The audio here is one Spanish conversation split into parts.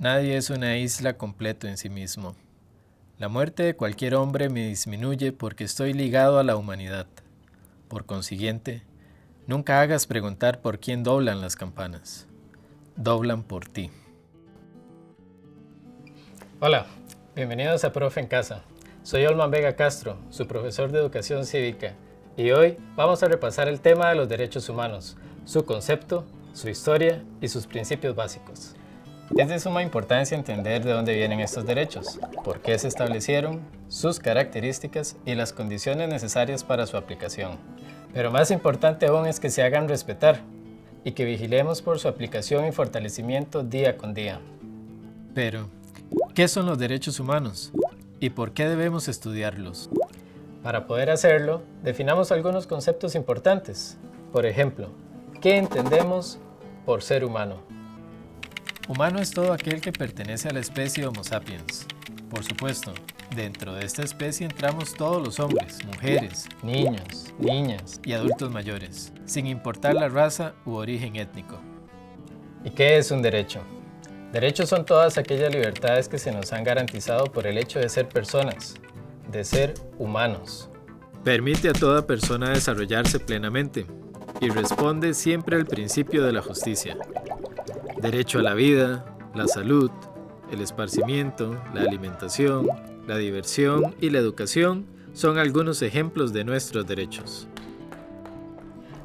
Nadie es una isla completo en sí mismo. La muerte de cualquier hombre me disminuye porque estoy ligado a la humanidad. Por consiguiente, nunca hagas preguntar por quién doblan las campanas. Doblan por ti. Hola, bienvenidos a Profe en Casa. Soy Olman Vega Castro, su profesor de Educación Cívica, y hoy vamos a repasar el tema de los derechos humanos, su concepto, su historia y sus principios básicos. Es de suma importancia entender de dónde vienen estos derechos, por qué se establecieron, sus características y las condiciones necesarias para su aplicación. Pero más importante aún es que se hagan respetar y que vigilemos por su aplicación y fortalecimiento día con día. Pero, ¿qué son los derechos humanos? ¿Y por qué debemos estudiarlos? Para poder hacerlo, definamos algunos conceptos importantes. Por ejemplo, ¿qué entendemos por ser humano? Humano es todo aquel que pertenece a la especie Homo sapiens. Por supuesto, dentro de esta especie entramos todos los hombres, mujeres, Niños, niñas. y adultos mayores, sin importar la raza u origen étnico. ¿Y qué es un derecho? Derechos son todas aquellas libertades que se nos han garantizado por el hecho de ser personas, de ser humanos. Permite a toda persona desarrollarse plenamente y responde siempre al principio de la justicia. Derecho a la vida, la salud, el esparcimiento, la alimentación, la diversión y la educación son algunos ejemplos de nuestros derechos.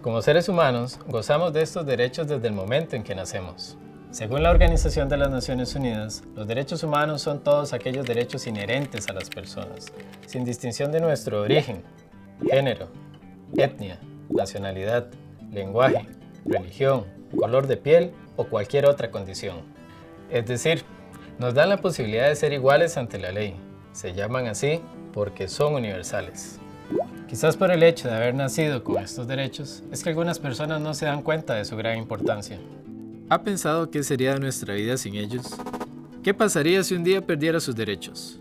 Como seres humanos, gozamos de estos derechos desde el momento en que nacemos. Según la Organización de las Naciones Unidas, los derechos humanos son todos aquellos derechos inherentes a las personas, sin distinción de nuestro origen, género, etnia, nacionalidad, lenguaje, religión, color de piel o cualquier otra condición. Es decir, nos dan la posibilidad de ser iguales ante la ley. Se llaman así porque son universales. Quizás por el hecho de haber nacido con estos derechos, es que algunas personas no se dan cuenta de su gran importancia. ¿Ha pensado qué sería de nuestra vida sin ellos? ¿Qué pasaría si un día perdiera sus derechos?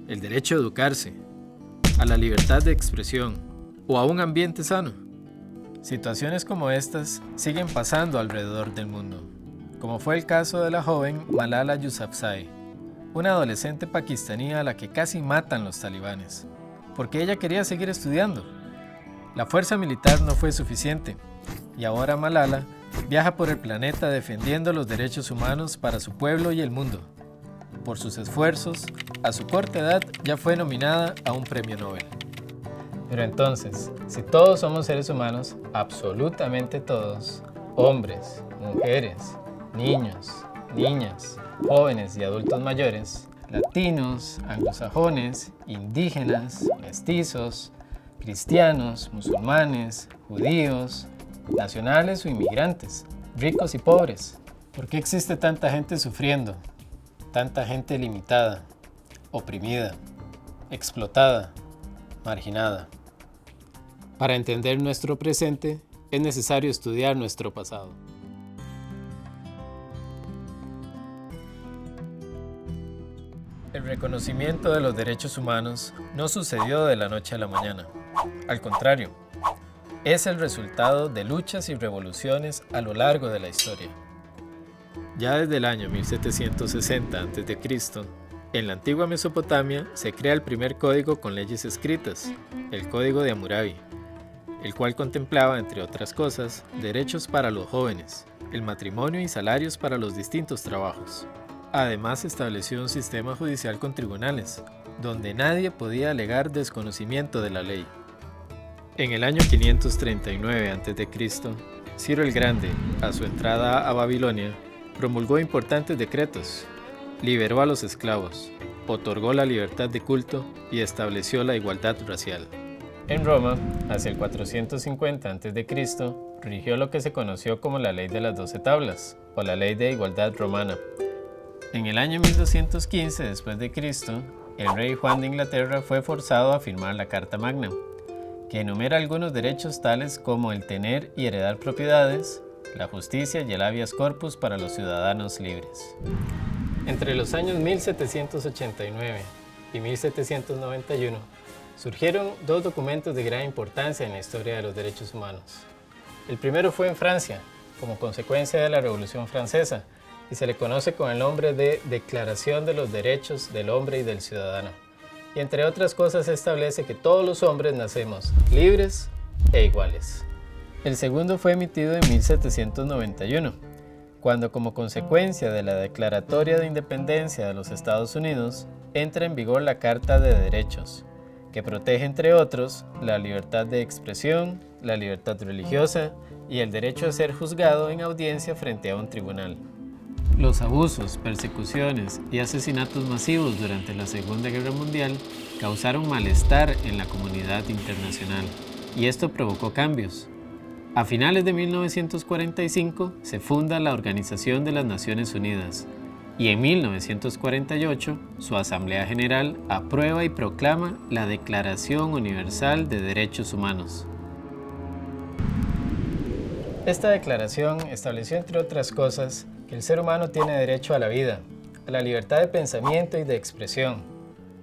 El derecho a educarse, a la libertad de expresión o a un ambiente sano. Situaciones como estas siguen pasando alrededor del mundo, como fue el caso de la joven Malala Yousafzai, una adolescente pakistaní a la que casi matan los talibanes, porque ella quería seguir estudiando. La fuerza militar no fue suficiente, y ahora Malala viaja por el planeta defendiendo los derechos humanos para su pueblo y el mundo. Por sus esfuerzos, a su corta edad ya fue nominada a un premio Nobel. Pero entonces, si todos somos seres humanos, absolutamente todos, hombres, mujeres, niños, niñas, jóvenes y adultos mayores, latinos, anglosajones, indígenas, mestizos, cristianos, musulmanes, judíos, nacionales o inmigrantes, ricos y pobres. ¿Por qué existe tanta gente sufriendo? Tanta gente limitada, oprimida, explotada, marginada. Para entender nuestro presente, es necesario estudiar nuestro pasado. El reconocimiento de los derechos humanos no sucedió de la noche a la mañana. Al contrario, es el resultado de luchas y revoluciones a lo largo de la historia. Ya desde el año 1760 a.C., en la antigua Mesopotamia se crea el primer código con leyes escritas, el Código de Hammurabi, el cual contemplaba, entre otras cosas, derechos para los jóvenes, el matrimonio y salarios para los distintos trabajos. Además, estableció un sistema judicial con tribunales, donde nadie podía alegar desconocimiento de la ley. En el año 539 a.C., Ciro el Grande, a su entrada a Babilonia, promulgó importantes decretos, liberó a los esclavos, otorgó la libertad de culto y estableció la igualdad racial. En Roma, hacia el 450 a.C., rigió lo que se conoció como la Ley de las 12 Tablas, o la Ley de Igualdad Romana. En el año 1215 después de Cristo, el rey Juan de Inglaterra fue forzado a firmar la Carta Magna, que enumera algunos derechos tales como el tener y heredar propiedades, la justicia y el habeas corpus para los ciudadanos libres. Entre los años 1789 y 1791 surgieron dos documentos de gran importancia en la historia de los derechos humanos. El primero fue en Francia, como consecuencia de la Revolución Francesa, y se le conoce con el nombre de Declaración de los Derechos del Hombre y del Ciudadano. Y entre otras cosas establece que todos los hombres nacemos libres e iguales. El segundo fue emitido en 1791, cuando como consecuencia de la Declaratoria de Independencia de los Estados Unidos, entra en vigor la Carta de Derechos, que protege entre otros la libertad de expresión, la libertad religiosa y el derecho a ser juzgado en audiencia frente a un tribunal. Los abusos, persecuciones y asesinatos masivos durante la Segunda Guerra Mundial causaron malestar en la comunidad internacional, y esto provocó cambios. A finales de 1945 se funda la Organización de las Naciones Unidas, y en 1948 su Asamblea General aprueba y proclama la Declaración Universal de Derechos Humanos. Esta declaración estableció, entre otras cosas, que el ser humano tiene derecho a la vida, a la libertad de pensamiento y de expresión,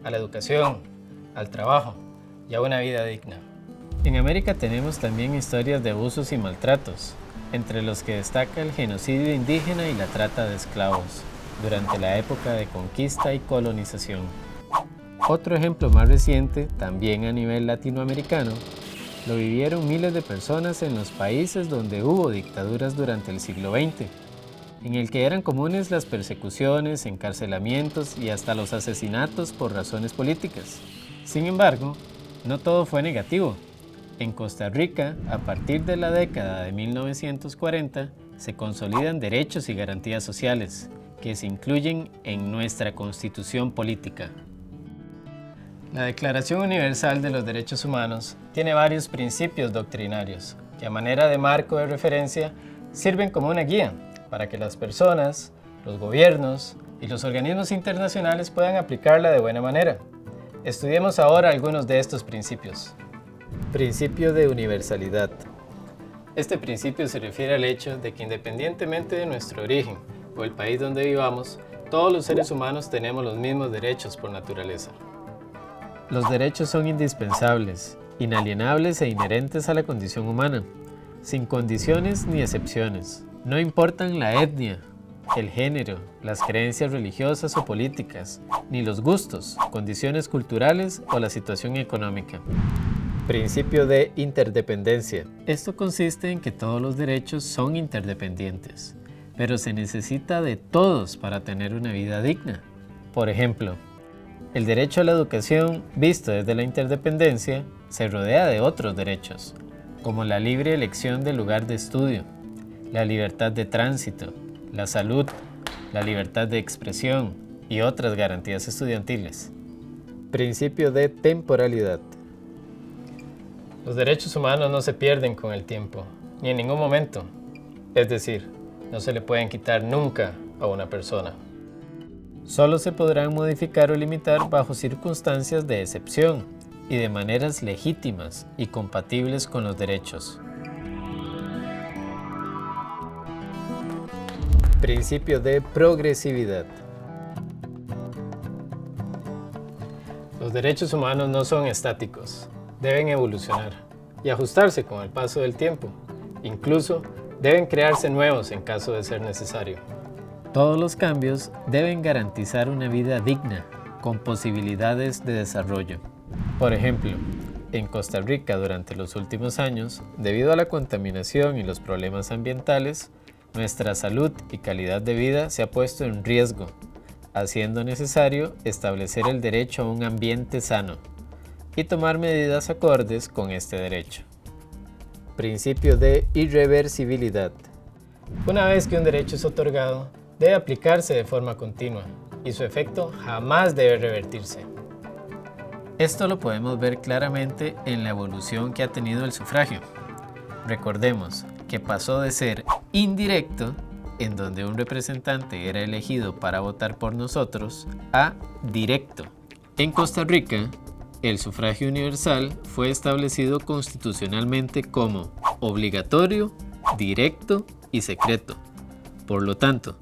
a la educación, al trabajo y a una vida digna. En América tenemos también historias de abusos y maltratos, entre los que destaca el genocidio indígena y la trata de esclavos, durante la época de conquista y colonización. Otro ejemplo más reciente, también a nivel latinoamericano, lo vivieron miles de personas en los países donde hubo dictaduras durante el siglo XX, en el que eran comunes las persecuciones, encarcelamientos y hasta los asesinatos por razones políticas. Sin embargo, no todo fue negativo. En Costa Rica, a partir de la década de 1940, se consolidan derechos y garantías sociales, que se incluyen en nuestra Constitución política. La Declaración Universal de los Derechos Humanos tiene varios principios doctrinarios que a manera de marco de referencia sirven como una guía para que las personas, los gobiernos y los organismos internacionales puedan aplicarla de buena manera. Estudiemos ahora algunos de estos principios. Principio de universalidad. Este principio se refiere al hecho de que independientemente de nuestro origen o el país donde vivamos, todos los seres humanos tenemos los mismos derechos por naturaleza. Los derechos son indispensables, inalienables e inherentes a la condición humana, sin condiciones ni excepciones. No importan la etnia, el género, las creencias religiosas o políticas, ni los gustos, condiciones culturales o la situación económica. Principio de interdependencia. Esto consiste en que todos los derechos son interdependientes, pero se necesita de todos para tener una vida digna. Por ejemplo, el derecho a la educación, visto desde la interdependencia, se rodea de otros derechos, como la libre elección del lugar de estudio, la libertad de tránsito, la salud, la libertad de expresión y otras garantías estudiantiles. Principio de temporalidad. Los derechos humanos no se pierden con el tiempo, ni en ningún momento. Es decir, no se le pueden quitar nunca a una persona. Solo se podrán modificar o limitar bajo circunstancias de excepción y de maneras legítimas y compatibles con los derechos. Principio de progresividad. Los derechos humanos no son estáticos, deben evolucionar y ajustarse con el paso del tiempo. Incluso deben crearse nuevos en caso de ser necesario. Todos los cambios deben garantizar una vida digna, con posibilidades de desarrollo. Por ejemplo, en Costa Rica durante los últimos años, debido a la contaminación y los problemas ambientales, nuestra salud y calidad de vida se ha puesto en riesgo, haciendo necesario establecer el derecho a un ambiente sano y tomar medidas acordes con este derecho. Principio de irreversibilidad. Una vez que un derecho es otorgado, debe aplicarse de forma continua y su efecto jamás debe revertirse. Esto lo podemos ver claramente en la evolución que ha tenido el sufragio. Recordemos que pasó de ser indirecto, en donde un representante era elegido para votar por nosotros, a directo. En Costa Rica, el sufragio universal fue establecido constitucionalmente como obligatorio, directo y secreto. Por lo tanto,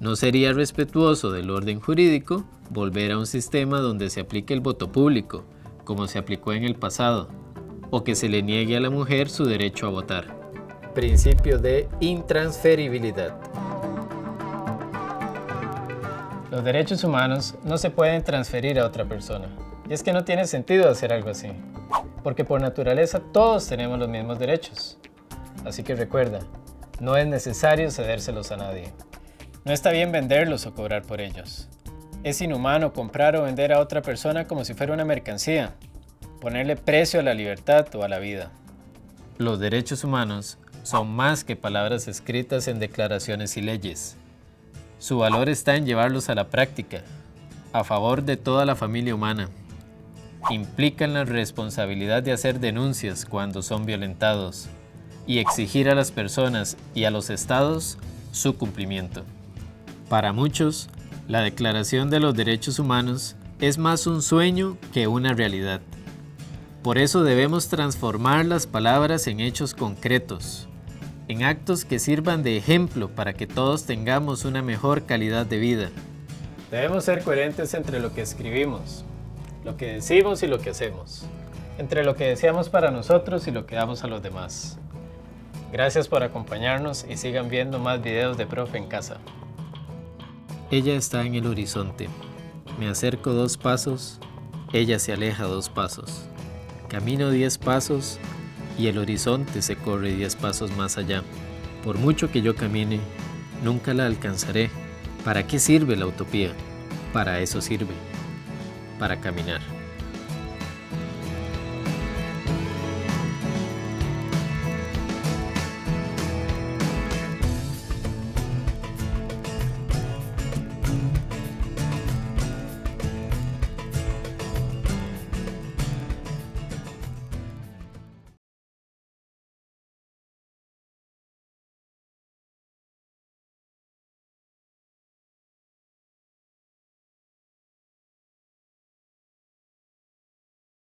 no sería respetuoso del orden jurídico volver a un sistema donde se aplique el voto público, como se aplicó en el pasado, o que se le niegue a la mujer su derecho a votar. Principio de intransferibilidad. Los derechos humanos no se pueden transferir a otra persona. Y es que no tiene sentido hacer algo así, porque por naturaleza todos tenemos los mismos derechos. Así que recuerda, no es necesario cedérselos a nadie. No está bien venderlos o cobrar por ellos. Es inhumano comprar o vender a otra persona como si fuera una mercancía, ponerle precio a la libertad o a la vida. Los derechos humanos son más que palabras escritas en declaraciones y leyes. Su valor está en llevarlos a la práctica, a favor de toda la familia humana. Implican la responsabilidad de hacer denuncias cuando son violentados y exigir a las personas y a los estados su cumplimiento. Para muchos, la Declaración de los Derechos Humanos es más un sueño que una realidad. Por eso debemos transformar las palabras en hechos concretos, en actos que sirvan de ejemplo para que todos tengamos una mejor calidad de vida. Debemos ser coherentes entre lo que escribimos, lo que decimos y lo que hacemos, entre lo que deseamos para nosotros y lo que damos a los demás. Gracias por acompañarnos y sigan viendo más videos de Profe en Casa. Ella está en el horizonte. Me acerco 2 pasos, ella se aleja 2 pasos. Camino 10 pasos y el horizonte se corre 10 pasos más allá. Por mucho que yo camine, nunca la alcanzaré. ¿Para qué sirve la utopía? Para eso sirve, para caminar.